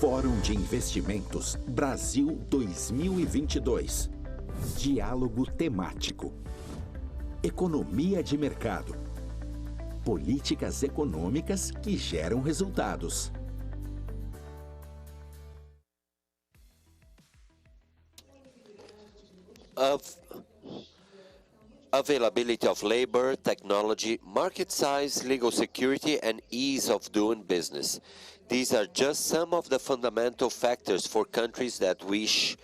Fórum de Investimentos Brasil 2022. Diálogo temático. Economia de mercado. Políticas econômicas que geram resultados. Availability of labor, technology, market size, legal security, and ease of doing business. These are just some of the fundamental factors for countries that wish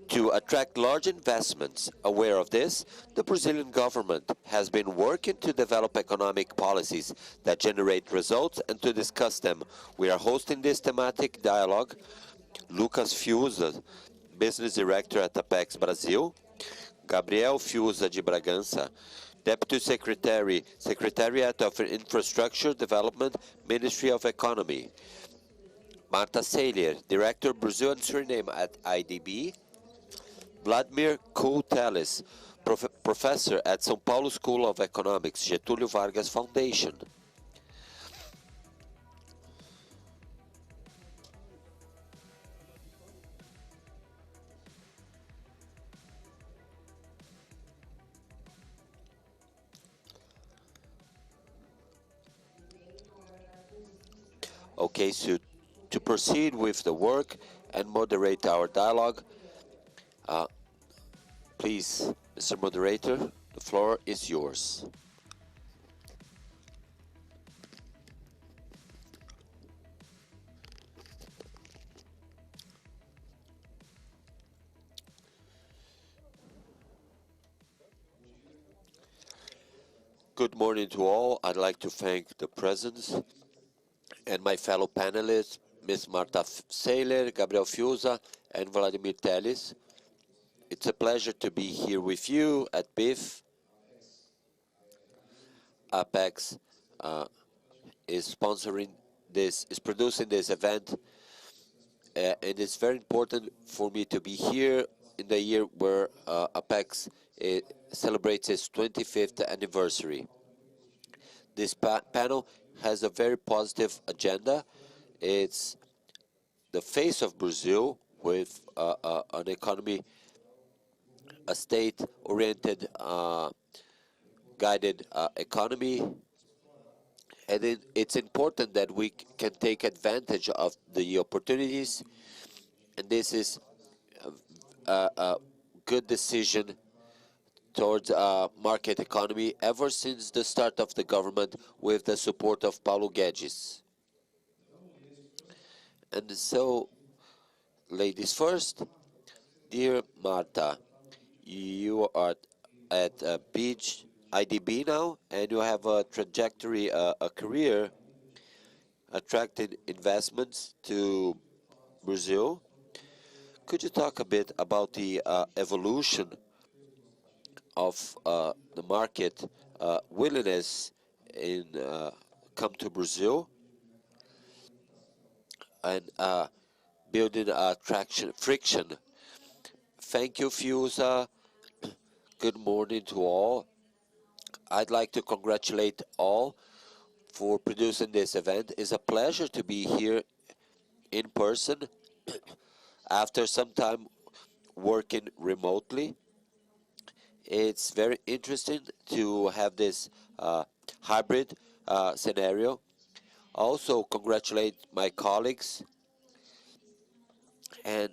to attract large investments. Aware of this, the Brazilian government has been working to develop economic policies that generate results, and to discuss them, we are hosting this thematic dialogue. Lucas Fiuza, Business Director at ApexBrasil, Gabriel Fiuza de Bragança, Deputy Secretary, Secretariat of Infrastructure Development, Ministry of Economy, Marta Salier, Director Brazil and Suriname at IDB, Vladimir Teles, Professor at São Paulo School of Economics, Getúlio Vargas Foundation. Okay, so to proceed with the work and moderate our dialogue, please, Mr. Moderator, the floor is yours. Good morning to all. I'd like to thank the presence and my fellow panelists, Ms. Marta Seiler, Gabriel Fiuza, and Vladimir Teles. It's a pleasure to be here with you at BIF. Apex is sponsoring this, is producing this event, and it's very important for me to be here in the year where Apex celebrates its 25th anniversary. This panel has a very positive agenda. It's the face of Brazil with an economy, a state-oriented, guided economy. And it's important that we can take advantage of the opportunities. And this is a good decision towards a market economy ever since the start of the government with the support of Paulo Guedes. And so, ladies first, dear Marta, you are at IDB now, and you have a trajectory, a career attracting investments to Brazil. Could you talk a bit about the evolution of the market willingness in come to Brazil and building friction? Thank you, Fiuza. Good morning to all. I'd like to congratulate all for producing this event. It's a pleasure to be here in person after some time working remotely. It's very interesting to have this hybrid scenario. Also congratulate my colleagues. And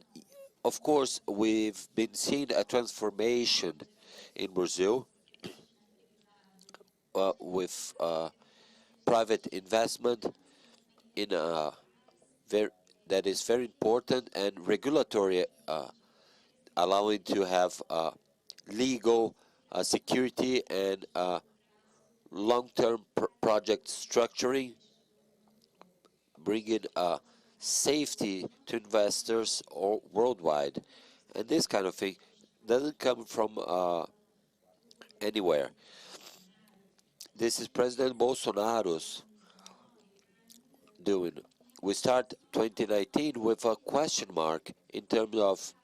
of course, we've been seeing a transformation in Brazil with private investment in that is very important, and regulatory allowing to have legal security and long-term project structuring, bringing safety to investors worldwide. And this kind of thing doesn't come from anywhere. This is President Bolsonaro's doing. We start 2019 with a question mark in terms of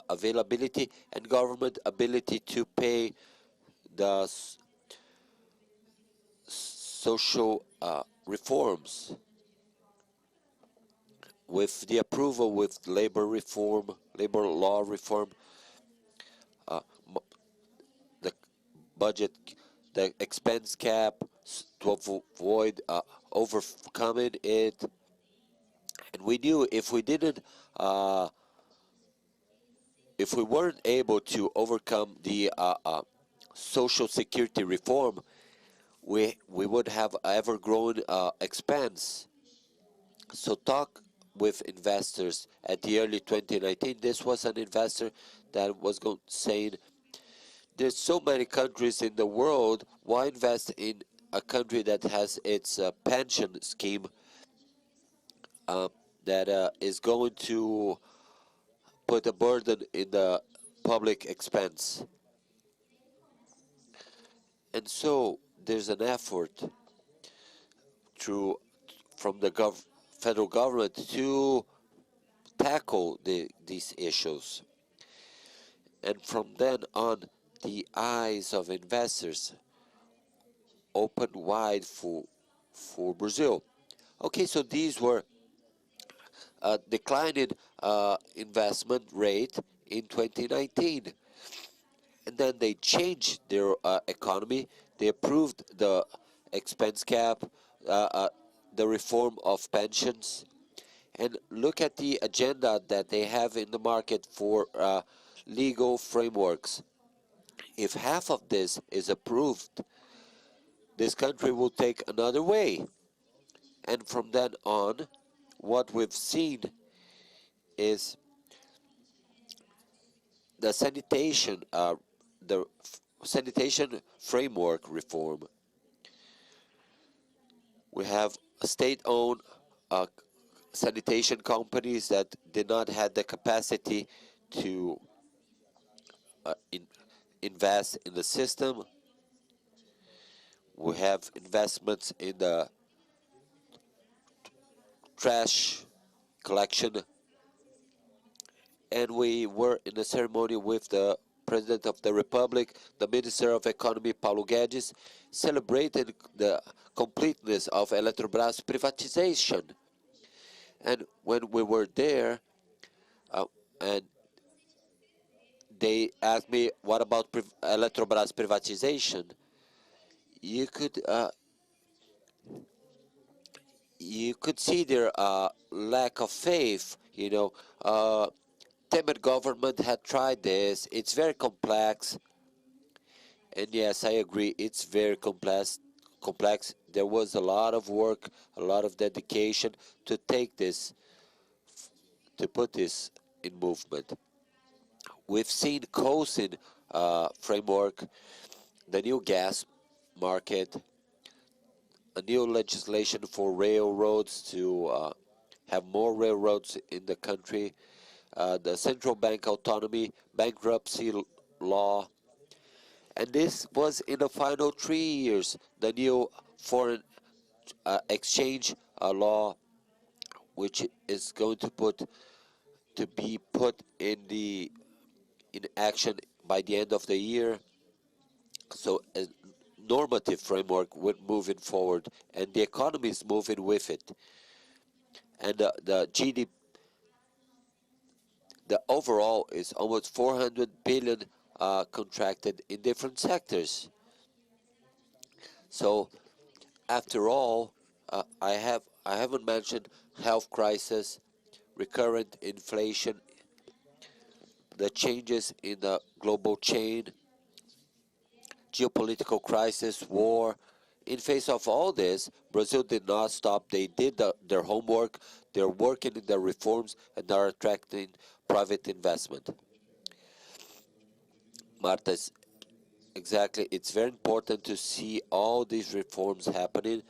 availability and government ability to pay the social reforms. with the approval with labor reform, labor law reform, uh, the budget, the expense cap to avoid overcoming it. And we knew uh, if we weren't able to overcome the social security reform, we would have ever-growing expense. So talk with investors at the early 2019. This was an investor that was saying, there's so many countries in the world, why invest in a country that has its pension scheme uh, that is going to put a burden in the public expense? And so there's an effort through from the federal government to tackle these issues. And from then on, the eyes of investors opened wide for Brazil. Okay, so these were declining investment rate in 2019. And then they changed their economy. They approved the expense cap, uh, uh, the reform of pensions, and look at the agenda that they have in the market for legal frameworks. If half of this is approved, this country will take another way. And from then on, what we've seen is the sanitation framework reform. We have state-owned sanitation companies that did not have the capacity to invest in the system. We have investments in the trash collection, and we were in a ceremony with the President of the Republic, the Minister of Economy, Paulo Guedes, celebrated the completeness of Eletrobras privatization. And when we were there, and they asked me, what about Eletrobras privatization? You could see their lack of faith. Temer government had tried this. It's very complex, and yes, I agree. It's very complex. Complex. There was a lot of work, a lot of dedication to take this, to put this in movement. We've seen COSIN framework, the new gas market, a new legislation for railroads to have more railroads in the country, the central bank autonomy, bankruptcy law, and this was in the final 3 years. The new foreign exchange law, which is going to be put in action by the end of the year. So a normative framework would moving forward, and the economy is moving with it. And the GDP, the overall is almost 400 billion contracted in different sectors. So after all, I haven't mentioned health crisis, recurrent inflation, the changes in the global chain, geopolitical crisis, war. In face of all this, Brazil did not stop. They did their homework. They're working in the reforms and are attracting private investment. Marta, exactly. It's very important to see all these reforms happening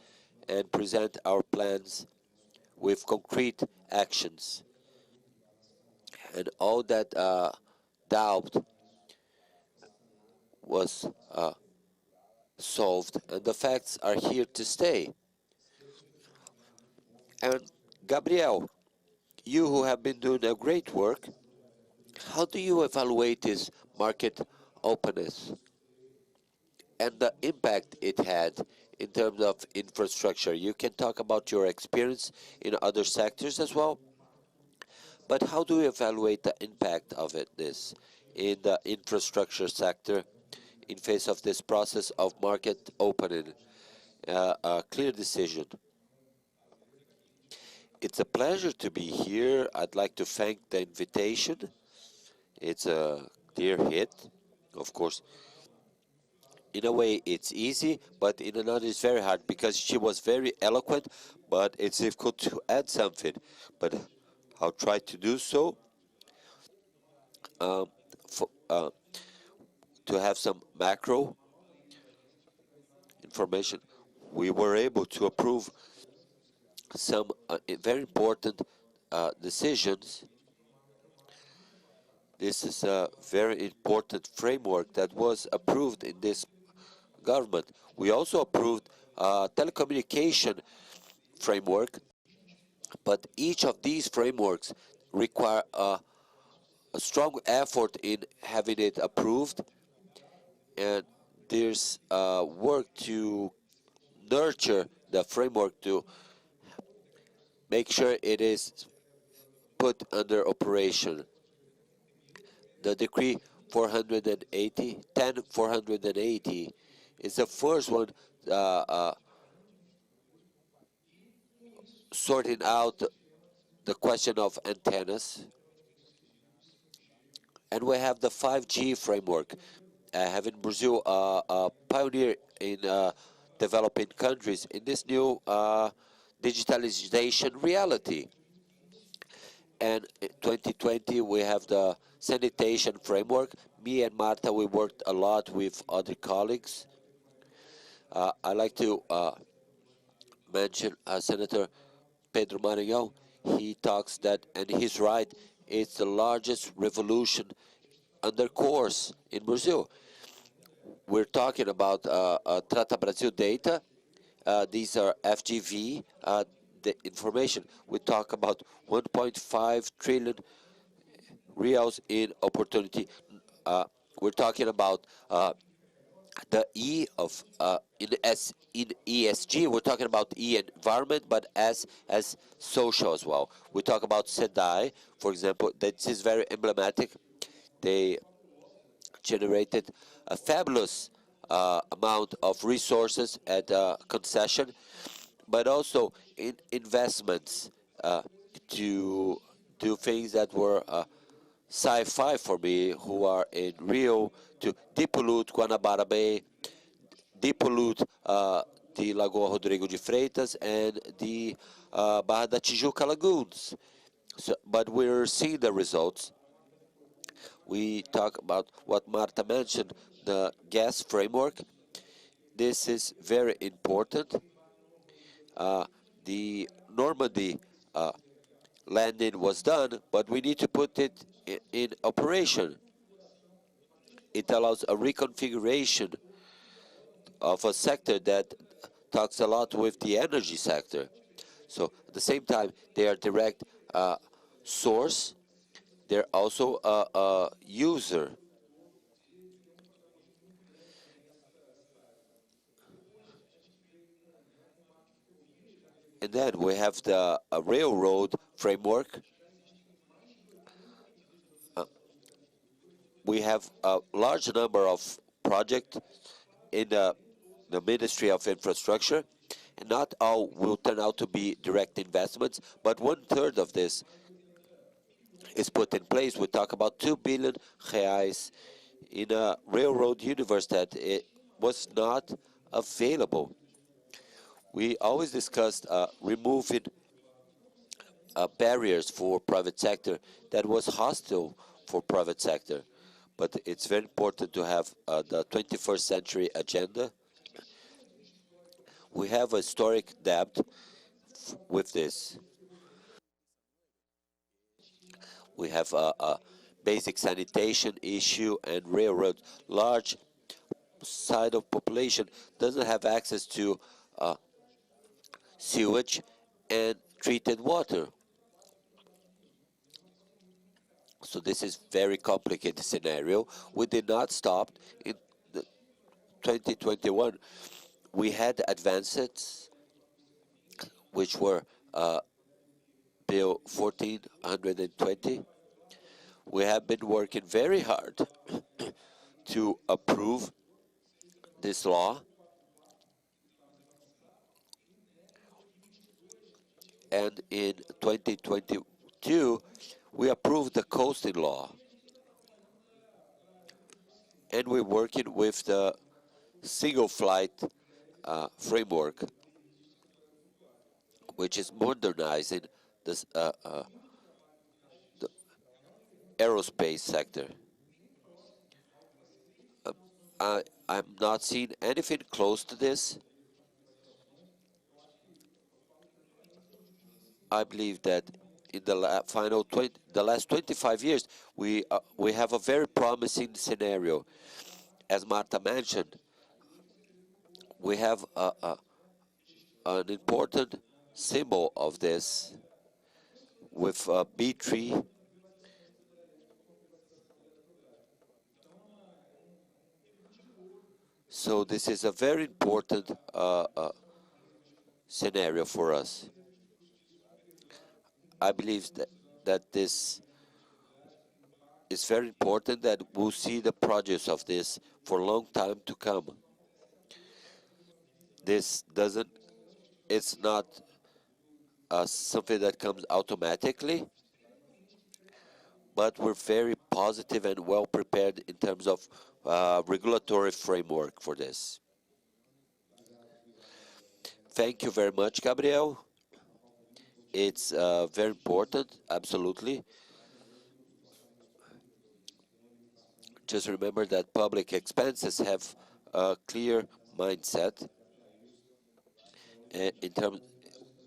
and present our plans with concrete actions. And all that doubt was solved, and the facts are here to stay. And Gabriel, you who have been doing a great work, how do you evaluate this market openness and the impact it had in terms of infrastructure? You can talk about your experience in other sectors as well. But how do we evaluate the impact of this in the infrastructure sector in face of this process of market opening? A clear decision. It's a pleasure to be here. I'd like to thank the invitation. It's a clear hit. Of course, in a way it's easy, but in another it's very hard because she was very eloquent, but it's difficult to add something. But I'll try to do so. For, to have some macro information, we were able to approve some very important decisions. This is a very important framework that was approved in this government. We also approved a telecommunication framework, but each of these frameworks require a strong effort in having it approved, and there's work to nurture the framework to make sure it is put under operation. The decree 480, 10-480 is the first one sorting out the question of antennas. And we have the 5G framework, having Brazil a pioneer in developing countries in this new digitalization reality. And in 2020, we have the sanitation framework. Me and Marta, we worked a lot with other colleagues. I like to mention Senator Pedro Maranhão. He talks that, and he's right, it's the largest revolution under course in Brazil. We're talking about Trata Brasil data. These are FGV the information. We talk about 1.5 trillion reals in opportunity. We're talking about the E of in ESG. We're talking about E environment, but as social as well. We talk about SEDAI, for example. This is very emblematic. They generated a fabulous amount of resources at concession, but also in investments to do things that were sci-fi for me, who are in Rio, to depollute Guanabara Bay, depollute the Lagoa Rodrigo de Freitas, and the Barra da Tijuca lagoons. So, but we're seeing the results. We talk about what Marta mentioned, the gas framework. This is very important. The Normandy landing was done, but we need to put it in operation. It allows a reconfiguration of a sector that talks a lot with the energy sector. So at the same time, they are direct source. They're also a user. And then we have the railroad framework. We have a large number of projects in the Ministry of Infrastructure, and not all will turn out to be direct investments, but 1/3 of this is put in place. We talk about 2 billion reais in a railroad universe that it was not available. We always discussed removing barriers for private sector that was hostile for private sector. But it's very important to have the 21st century agenda. We have a historic debt with this. We have a basic sanitation issue and railroad. Large side of population doesn't have access to sewage and treated water. So this is very complicated scenario. We did not stop in 2021. We had advances which were Bill 1420. We have been working very hard to approve this law, and in 2022 we approved the coasting law, and we're working with the single flight framework, which is modernizing this, the aerospace sector. I'm not seeing anything close to this. I believe that in the last 25 years, we have a very promising scenario. As Marta mentioned, we have an important symbol of this with B3. So this is a very important scenario for us. I believe that this is very important, that we'll see the produce of this for a long time to come. It's not something that comes automatically, but we're very positive and well prepared in terms of regulatory framework for this. Thank you very much, Gabriel. It's very important, absolutely. Just remember that public expenses have a clear mindset. In terms,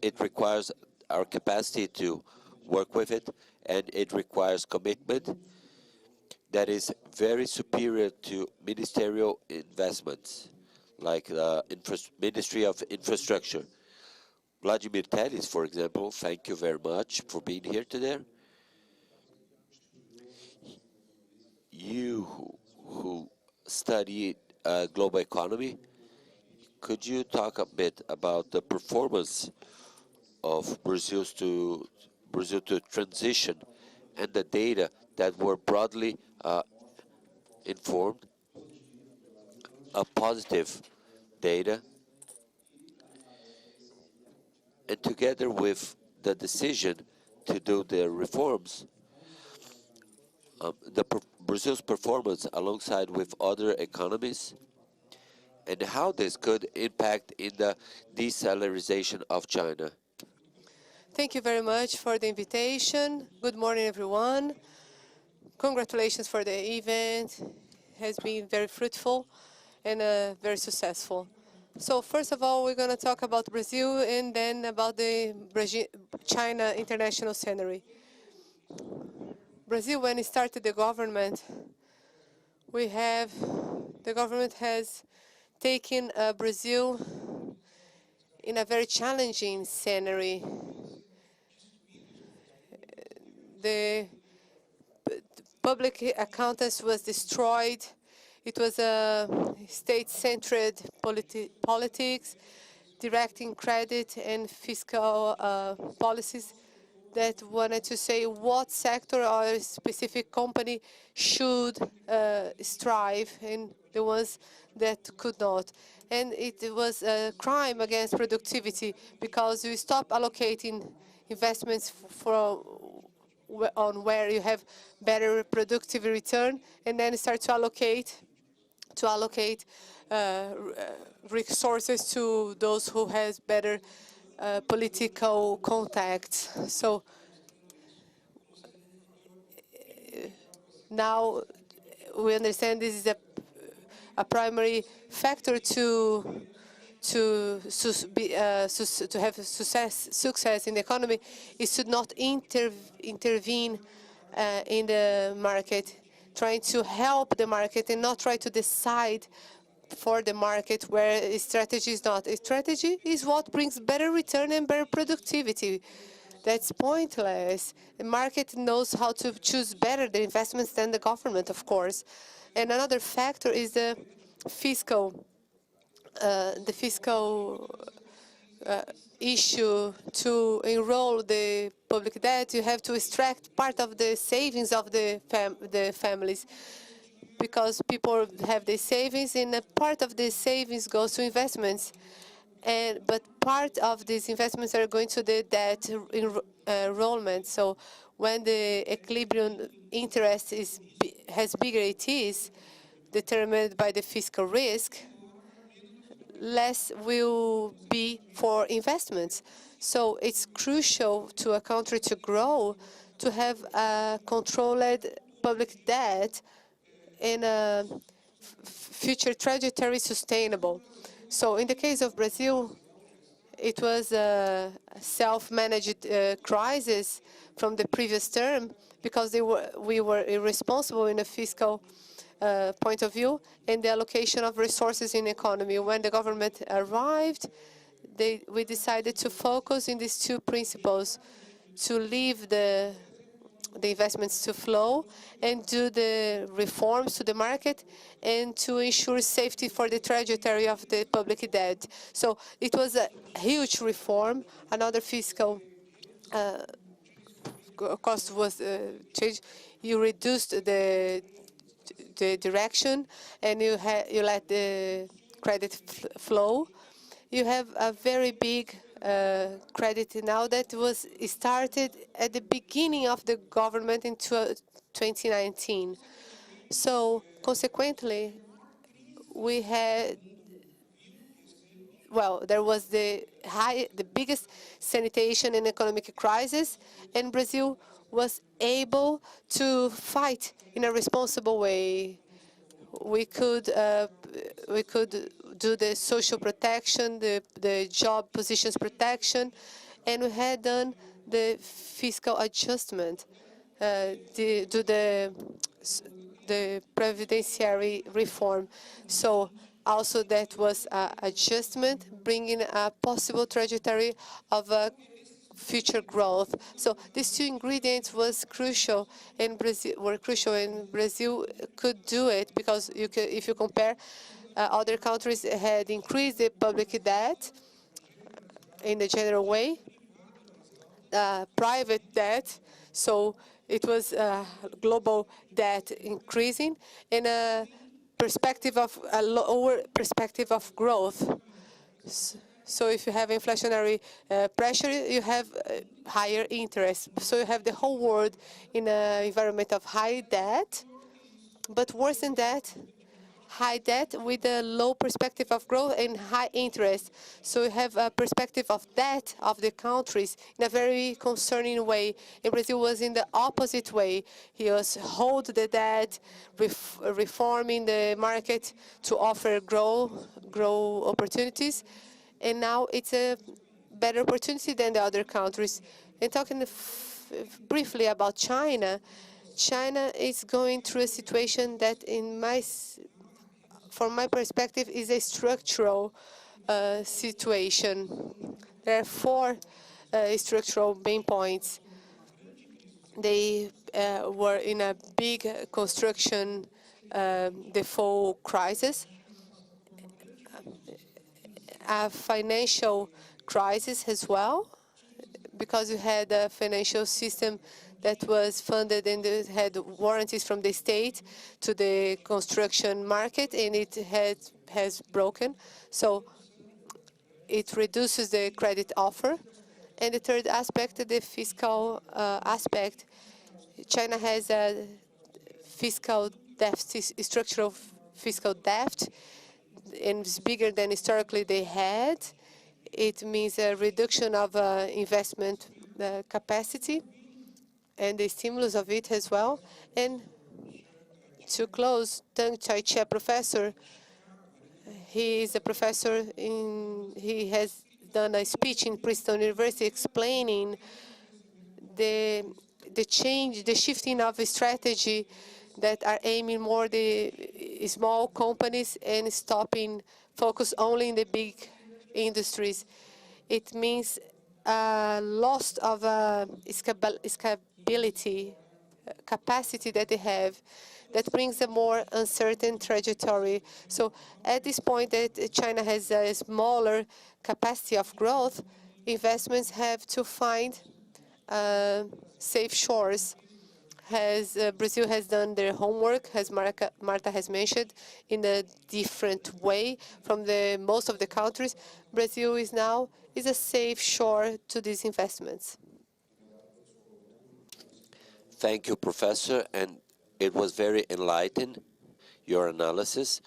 it requires our capacity to work with it, and it requires commitment that is very superior to ministerial investments, like the Ministry of Infrastructure. Vladimir Teles, for example, thank you very much for being here today. You who study global economy, could you talk a bit about the performance of Brazil to transition and the data that were broadly informed, a positive data, and together with the decision to do the reforms, Brazil's performance alongside with other economies, and how this could impact in the decelerization of China. Thank you very much for the invitation. Good morning, everyone. Congratulations for the event. It has been very fruitful and very successful. So first of all, we're going to talk about Brazil and then about the China international scenery. Brazil, when it started the government, the government has taken Brazil in a very challenging scenario. The public accountants was destroyed. It was a state-centered politics, directing credit and fiscal policies that wanted to say what sector or a specific company should strive and the ones that could not. And it was a crime against productivity because you stop allocating investments on where you have better productive return, and then start to allocate resources to those who has better political contacts. So now we understand this is a primary factor to have success in the economy is to not intervene in the market, trying to help the market and not try to decide for the market where a strategy is not. A strategy is what brings better return and better productivity. That's pointless. The market knows how to choose better the investments than the government, of course. And another factor is the fiscal issue to enroll the public debt, you have to extract part of the savings of the families, because people have their savings, and a part of the savings goes to investments. But part of these investments are going to the debt enrollment. So when the equilibrium interest has bigger it is, determined by the fiscal risk, less will be for investments. So it's crucial to a country to grow, to have a controlled public debt and a future trajectory sustainable. So in the case of Brazil, it was a self-managed crisis from the previous term, because we were irresponsible in a fiscal point of view and the allocation of resources in the economy. When the government arrived, we decided to focus in these two principles, to leave the investments to flow and do the reforms to the market and to ensure safety for the trajectory of the public debt. So it was a huge reform. Another fiscal cost was changed. You reduced the direction and you let the credit flow. You have a very big credit now that was started at the beginning of the government in 2019. So consequently, we had, well, there was the biggest sanitation and economic crisis, and Brazil was able to fight in a responsible way. We could do the social protection, the job positions protection, and we had done the fiscal adjustment, do the previdentiary reform. So also that was an adjustment, bringing a possible trajectory of future growth. So these two ingredients was crucial in Brazil, Brazil could do it, because if you compare, other countries had increased the public debt in a general way, private debt, so it was global debt increasing in a lower perspective of growth. So if you have inflationary pressure, you have higher interest. So you have the whole world in an environment of high debt, but worse than that, high debt with a low perspective of growth and high interest. So you have a perspective of debt of the countries in a very concerning way. And Brazil was in the opposite way. He was hold the debt, reforming the market to offer grow opportunities. And now it's a better opportunity than the other countries. And talking briefly about China, China is going through a situation that, from my perspective, is a structural situation. There are four structural main points. They were in a big construction default crisis, a financial crisis as well, because you had a financial system that was funded and it had warranties from the state to the construction market, and it has broken. So it reduces the credit offer. And the third aspect, the fiscal aspect. China has a fiscal deficit, structural fiscal debt, and it's bigger than historically they had. It means a reduction of investment capacity and the stimulus of it as well. And to close, Tang Chai-Chia professor, he is a professor he has done a speech in Princeton University explaining the shifting of a strategy that are aiming more the small companies and stopping focus only in the big industries. It means loss of scalability capacity that they have that brings a more uncertain trajectory. So at this point that China has a smaller capacity of growth, investments have to find safe shores. Brazil has done their homework, as Marta has mentioned, in a different way from most of the countries. Brazil is a safe shore to these investments. Thank you, Professor, and it was very enlightening, your analysis,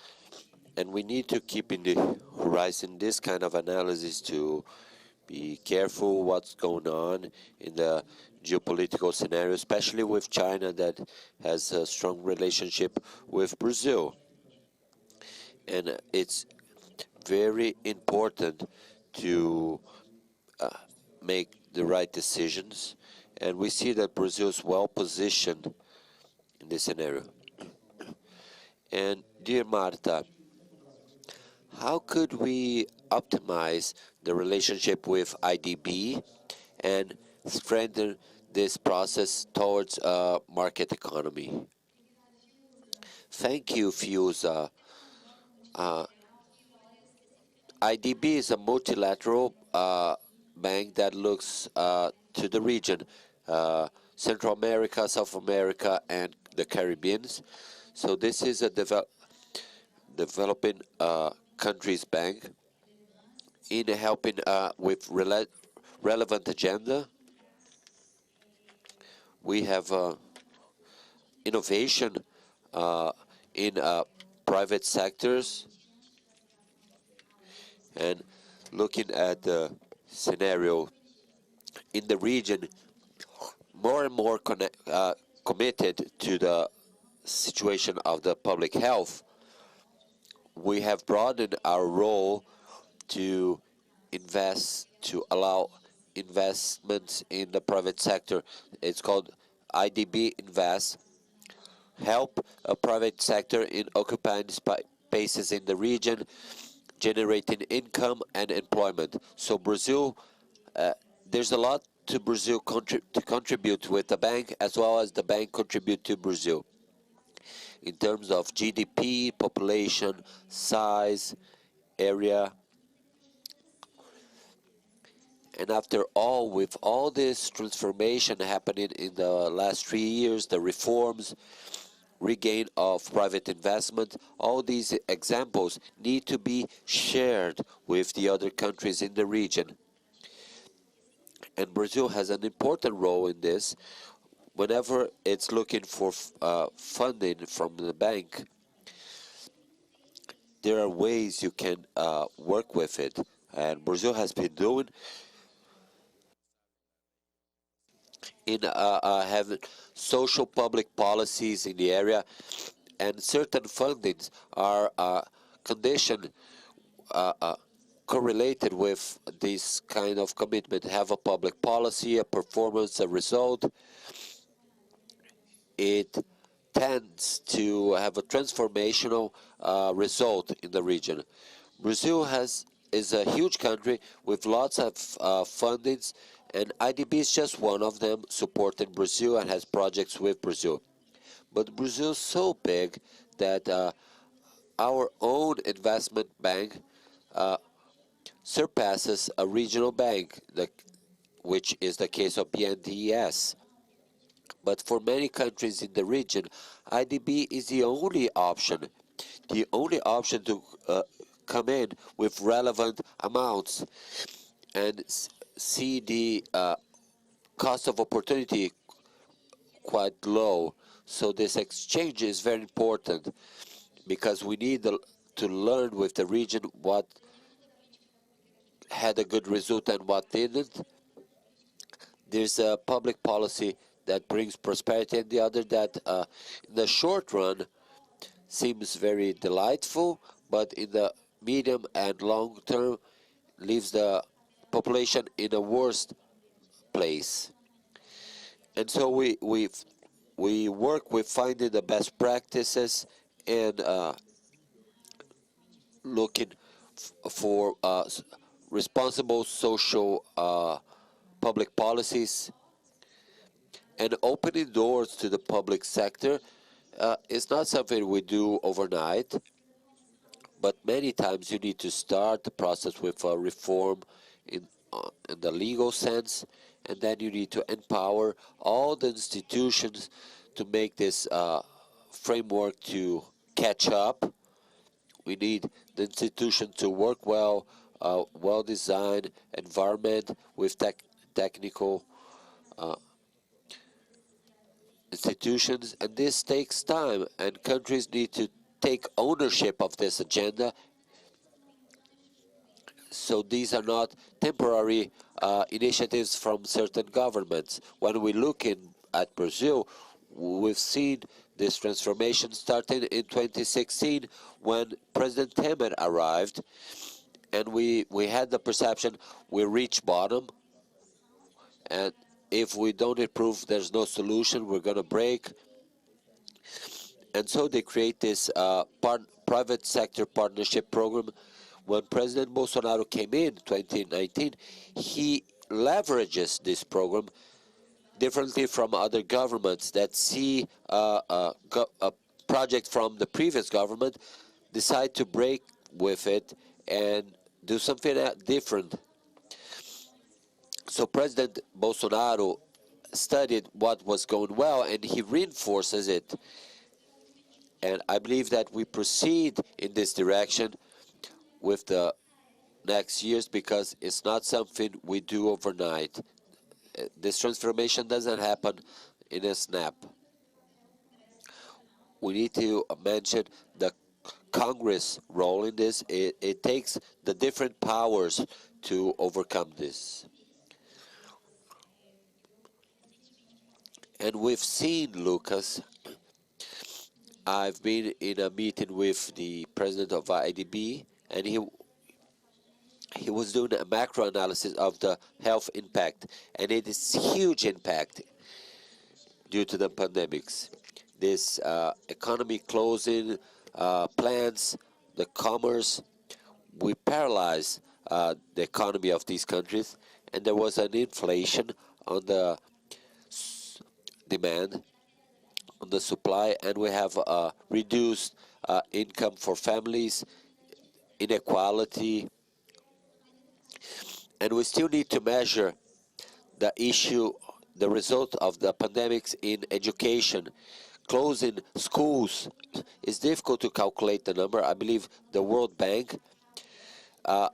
and we need to keep in the horizon this kind of analysis to be careful what's going on in the geopolitical scenario, especially with China that has a strong relationship with Brazil. And it's very important to make the right decisions, and we see that Brazil is well positioned in this scenario. And dear Marta, how could we optimize the relationship with IDB and strengthen this process towards a market economy? Thank you, Fiuza. IDB is a multilateral bank that looks to the region, Central America, South America, and the Caribbean. So this is a developing countries bank in helping with relevant agenda. We have innovation in private sectors, and looking at the scenario in the region, more and more committed to the situation of the public health. We have broadened our role to invest, to allow investments in the private sector. It's called IDB Invest, help a private sector in occupying spaces in the region, generating income and employment. So Brazil, there's a lot to Brazil to contribute with the bank, as well as the bank contribute to Brazil in terms of GDP, population, size, area. And after all, with all this transformation happening in the last 3 years, the reforms, regain of private investment, all these examples need to be shared with the other countries in the region. And Brazil has an important role in this. Whenever it's looking for funding from the bank, there are ways you can work with it. And Brazil has been doing in having social public policies in the area, and certain fundings are conditioned, correlated with this kind of commitment. Have a public policy, a performance, a result. It tends to have a transformational result in the region. Brazil is a huge country with lots of fundings, and IDB is just one of them, supporting Brazil and has projects with Brazil. But Brazil is so big that our own investment bank surpasses a regional bank, which is the case of BNDES. But for many countries in the region, IDB is the only option to come in with relevant amounts and see the cost of opportunity quite low. So this exchange is very important because we need to learn with the region what had a good result and what didn't. There's a public policy that brings prosperity, and the other that in the short run seems very delightful, but in the medium and long term leaves the population in a worse place. And so we work with finding the best practices and looking for responsible social public policies. And opening doors to the public sector is not something we do overnight, but many times you need to start the process with a reform in the legal sense, and then you need to empower all the institutions to make this framework to catch up. We need the institution to work well, well-designed environment with technical institutions, and this takes time, and countries need to take ownership of this agenda. So these are not temporary initiatives from certain governments. When we look at Brazil, we've seen this transformation starting in 2016 when President Temer arrived, and we had the perception we reached bottom, and if we don't improve, there's no solution, we're going to break. And so they create this private sector partnership program. When President Bolsonaro came in 2019, he leverages this program differently from other governments that see a project from the previous government, decide to break with it and do something different. So President Bolsonaro studied what was going well and he reinforces it. And I believe that we proceed in this direction with the next years because it's not something we do overnight. This transformation doesn't happen in a snap. We need to mention the Congress role in this. It takes the different powers to overcome this. And we've seen, Lucas, I've been in a meeting with the president of IDB, and he was doing a macro analysis of the health impact, and it is huge impact due to the pandemics. This economy closing, plans, the commerce, we paralyze the economy of these countries, and there was an inflation on the demand, on the supply, and we have reduced income for families, inequality, and we still need to measure the issue, the result of the pandemics in education. Closing schools is difficult to calculate the number. I believe the World Bank had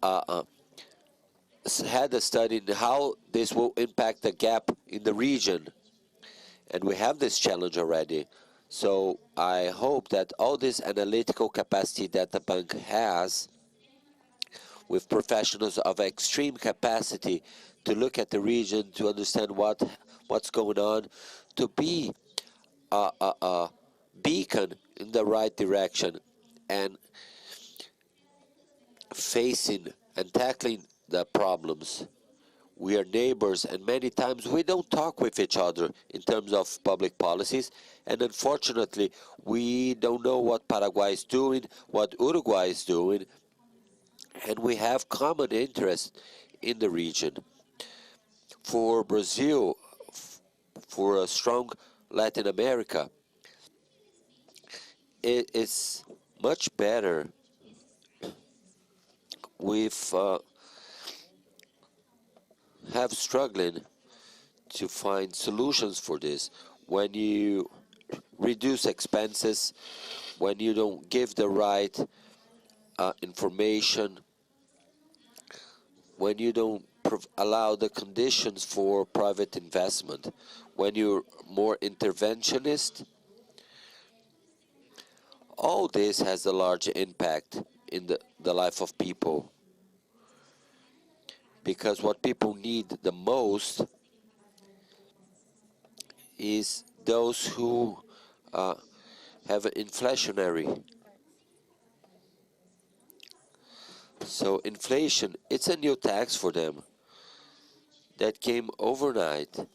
a study in how this will impact the gap in the region. And we have this challenge already. So I hope that all this analytical capacity that the bank has, with professionals of extreme capacity to look at the region, to understand what's going on, to be a beacon in the right direction and facing and tackling the problems. We are neighbors, and many times we don't talk with each other in terms of public policies, and unfortunately we don't know what Paraguay is doing, what Uruguay is doing, and we have common interests in the region. For Brazil, for a strong Latin America, it is much better with have struggling to find solutions for this. When you reduce expenses, when you don't give the right information, when you don't allow the conditions for private investment, when you're more interventionist, all this has a large impact in the life of people. Because what people need the most is those who have an inflationary. So inflation, it's a new tax for them that came overnight.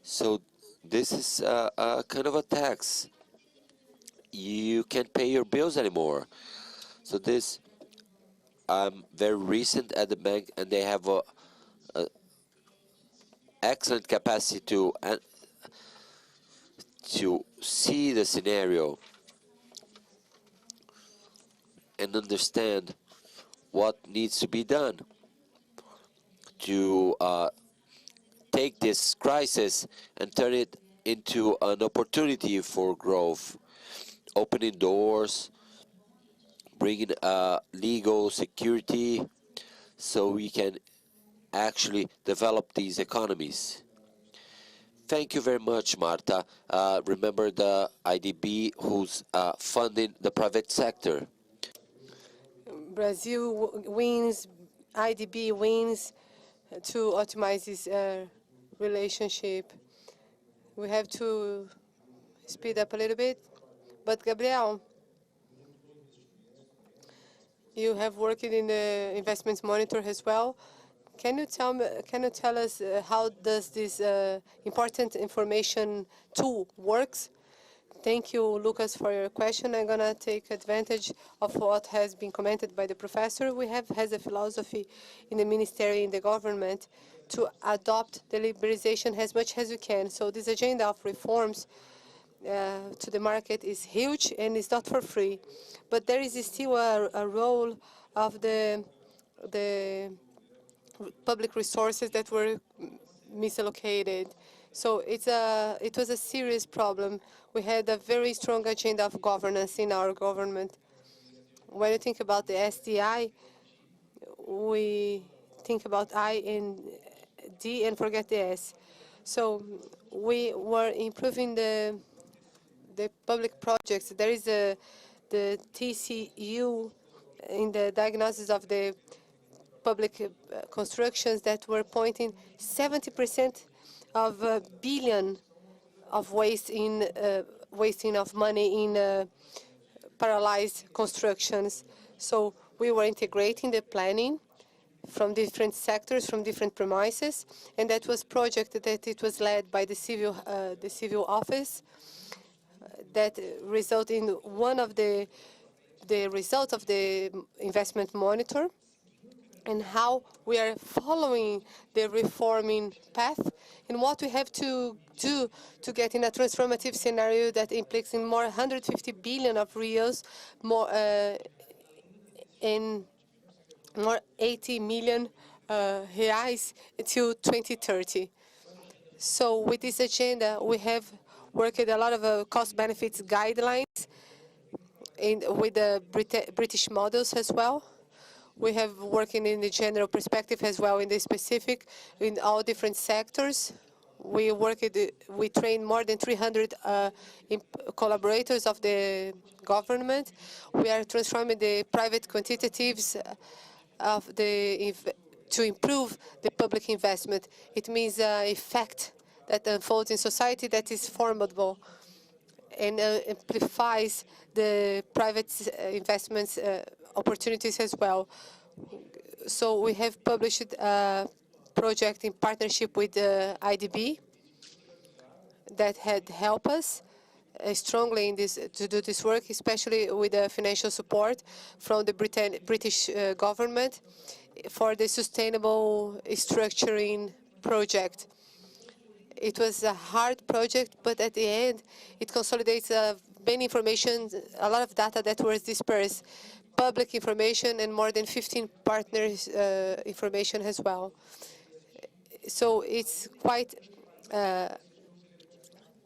So this is a kind of a tax. You can't pay your bills anymore. So this, I'm very recent at the bank, and they have excellent capacity to see the scenario and understand what needs to be done to take this crisis and turn it into an opportunity for growth, opening doors, bringing legal security so we can actually develop these economies. Thank you very much, Marta. Remember the IDB who's funding the private sector. Brazil wins, IDB wins to optimize this relationship. We have to speed up a little bit. But Gabriel, you have worked in the investments monitor as well. Can you tell us how does this important information tool works? Thank you, Lucas, for your question. I'm going to take advantage of what has been commented by the professor. We have has a philosophy in the ministry, in the government, to adopt the liberalization as much as we can. So this agenda of reforms to the market is huge and it's not for free. But there is still a role of the public resources that were misallocated. So it was a serious problem. We had a very strong agenda of governance in our government. When you think about the SDI, we think about I and D and forget the S. So we were improving the public projects. There is the TCU in the diagnosis of the public constructions that were pointing 70% of a billion of wasting of money in paralyzed constructions. So we were integrating the planning from different sectors, from different premises, and that was project that it was led by the civil office that result in one of the results of the investment monitor, and how we are following the reforming path and what we have to do to get in a transformative scenario that implies in more 150 billion of reals, more in more 80 million reais until 2030. So with this agenda, we have worked a lot of cost benefits guidelines with the British models as well. We have working in the general perspective as well in the specific, in all different sectors. We train more than 300 collaborators of the government. We are transforming the private quantitatives of to improve the public investment. It means an effect that unfolds in society that is formidable and amplifies the private investments opportunities as well. So we have published a project in partnership with the IDB that had helped us strongly in this to do this work, especially with the financial support from the British government for the sustainable structuring project. It was a hard project, but at the end, it consolidates many information, a lot of data that was dispersed, public information and more than 15 partners information as well. So it's quite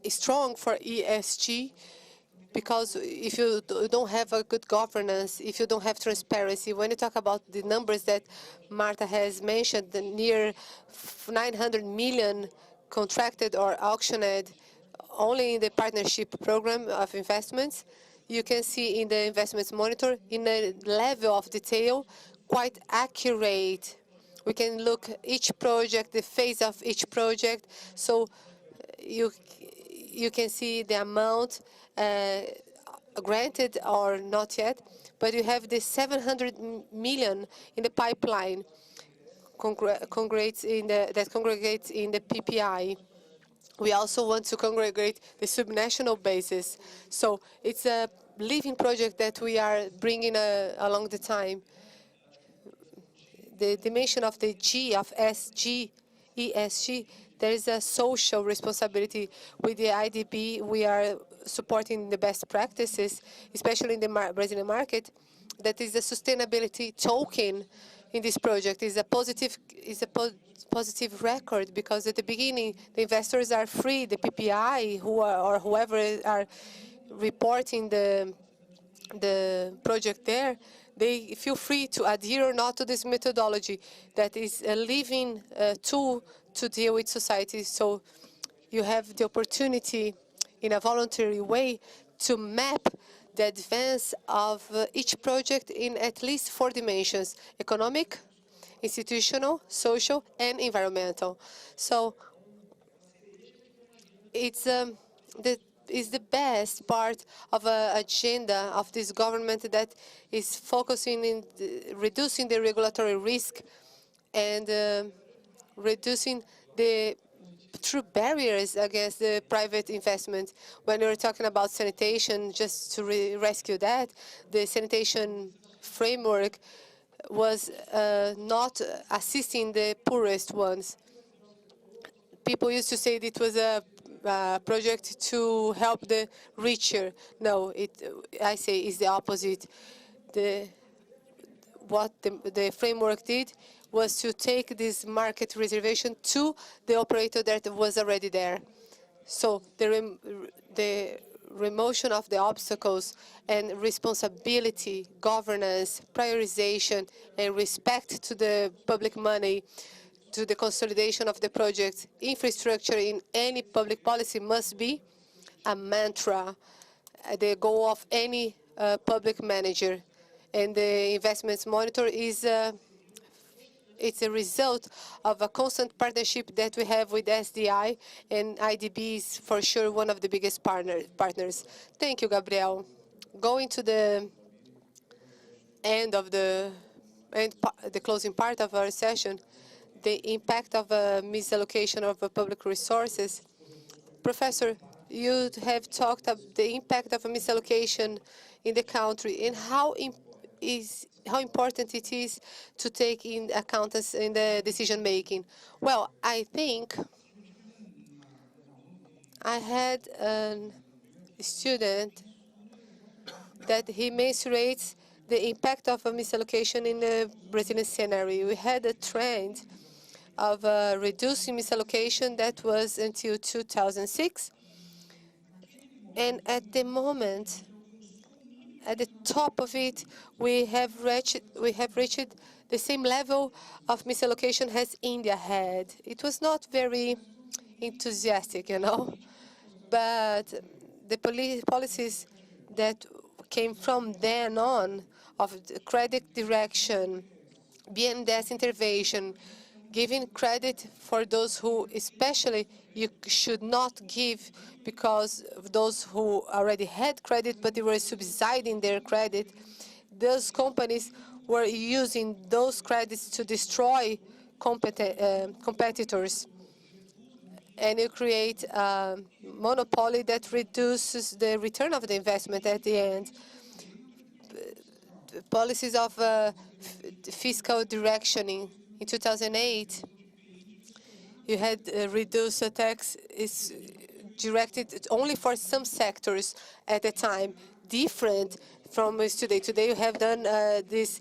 strong for ESG, because if you don't have a good governance, if you don't have transparency, when you talk about the numbers that Marta has mentioned, the near 900 million contracted or auctioned only in the partnership program of investments, you can see in the investments monitor in a level of detail quite accurate. We can look each project, the phase of each project, so you can see the amount granted or not yet, but you have the 700 million in the pipeline that congregates in the PPI. We also want to congregate the subnational basis. So it's a living project that we are bringing along the time. The dimension of the G of SG, ESG, there is a social responsibility. With the IDB, we are supporting the best practices, especially in the Brazilian market. That is the sustainability token in this project. Is a positive record, because at the beginning the investors are free. The PPI or whoever are reporting the project there, they feel free to adhere or not to this methodology that is a living tool to deal with society. So you have the opportunity in a voluntary way to map the advance of each project in at least 4 dimensions: economic, institutional, social, and environmental. So it's the best part of an agenda of this government that is focusing in reducing the regulatory risk and reducing the true barriers against the private investment. When we're talking about sanitation, just to rescue that, the sanitation framework was not assisting the poorest ones. People used to say it was a project to help the richer. No, I say it's the opposite. What the framework did was to take this market reservation to the operator that was already there. So the remotion of the obstacles and responsibility, governance, prioritization, and respect to the public money, to the consolidation of the project, infrastructure in any public policy must be a mantra, the goal of any public manager. And the investments monitor is it's a result of a constant partnership that we have with SDI, and IDB is for sure one of the biggest partners. Thank you, Gabriel. Going to the end of the closing part of our session, the impact of a misallocation of public resources. Professor, you have talked about the impact of a misallocation in the country and how important it is to take in account in the decision making. Well, I think I had a student that he mentions the impact of a misallocation in the Brazilian scenario. We had a trend of reducing misallocation that was until 2006. And at the moment, at the top of it, we have reached the same level of misallocation as India had. It was not very enthusiastic, but the policies that came from then on of credit direction, BNDES intervention, giving credit for those who especially you should not give, because of those who already had credit but they were subsidizing their credit. Those companies were using those credits to destroy competitors, and you create a monopoly that reduces the return of the investment at the end. Policies of fiscal directioning. In 2008, you had reduced tax is directed only for some sectors at the time, different from today. Today, you have done this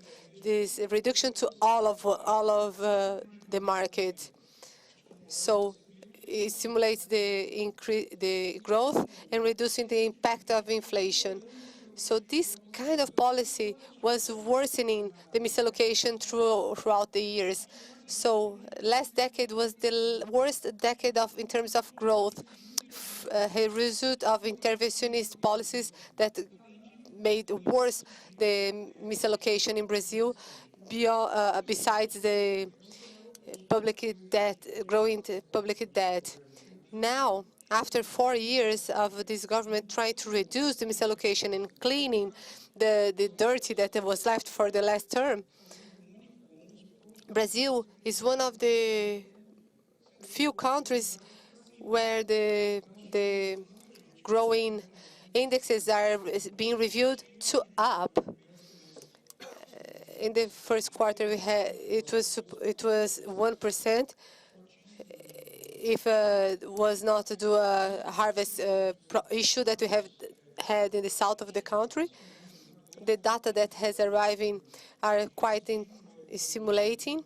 reduction to all of the market. So it stimulates the growth and reducing the impact of inflation. So this kind of policy was worsening the misallocation throughout the years. So last decade was the worst decade in terms of growth, a result of interventionist policies that made worse the misallocation in Brazil, besides the public debt, growing public debt. Now, after 4 years of this government trying to reduce the misallocation and cleaning the dirty that was left for the last term, Brazil is one of the few countries where the growing indexes are being reviewed to up. In the first quarter, we had it was 1%. if was not to do a harvest issue that we have had in the south of the country. The data that has arriving are quite stimulating,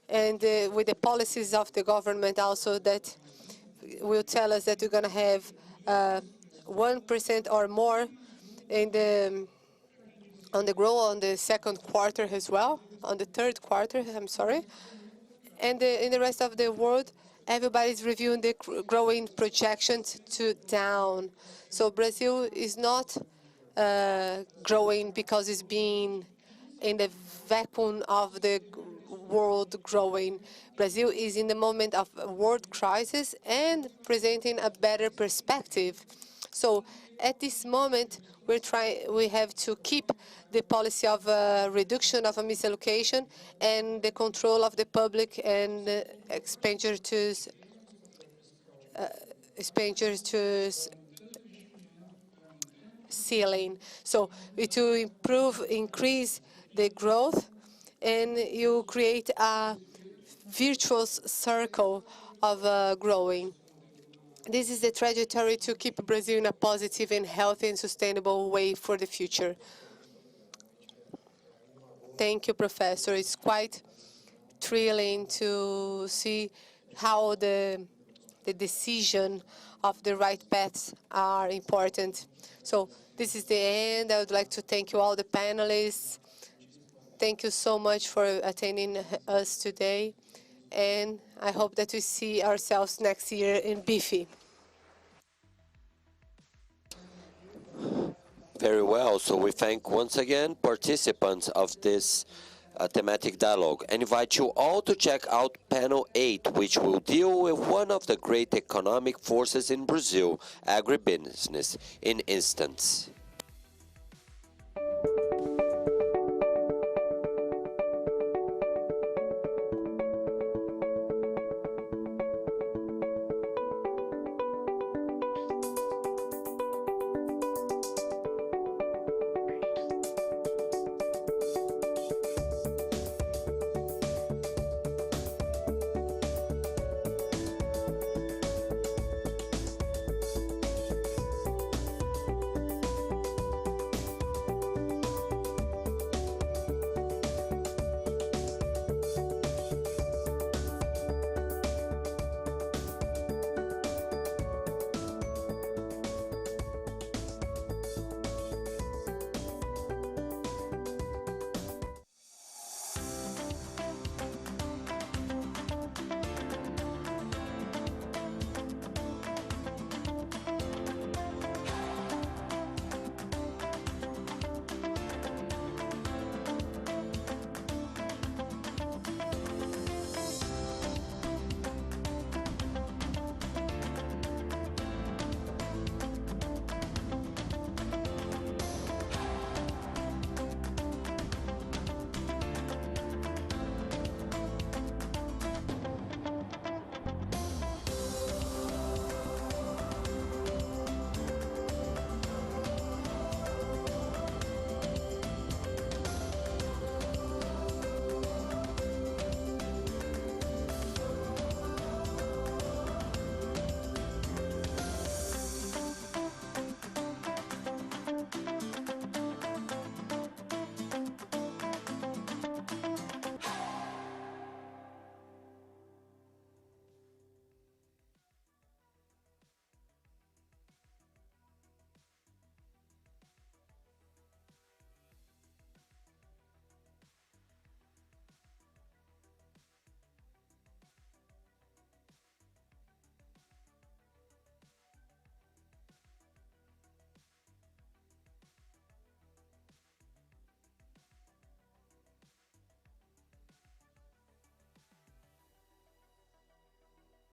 and with the policies of the government also that will tell us that we're going to have 1% or more in on the growth on the second quarter as well, on the third quarter, I'm sorry. And in the rest of the world, everybody's reviewing the growing projections to down. So Brazil is not growing because it's being in the vacuum of the world growing. Brazil is in the moment of a world crisis and presenting a better perspective. So at this moment, we have to keep the policy of reduction of a misallocation and the control of the public and expenditures ceiling. So it will increase the growth, and you create a virtuous circle of growing. This is the trajectory to keep Brazil in a positive and healthy and sustainable way for the future. Thank you, Professor. It's quite thrilling to see how the decision of the right paths are important. So this is the end. I would like to thank you all the panelists. Thank you so much for attending us today. And I hope that we see ourselves next year in BIF. Very well. So we thank once again participants of this thematic dialogue and invite you all to check out panel 8, which will deal with one of the great economic forces in Brazil, agribusiness, in instance.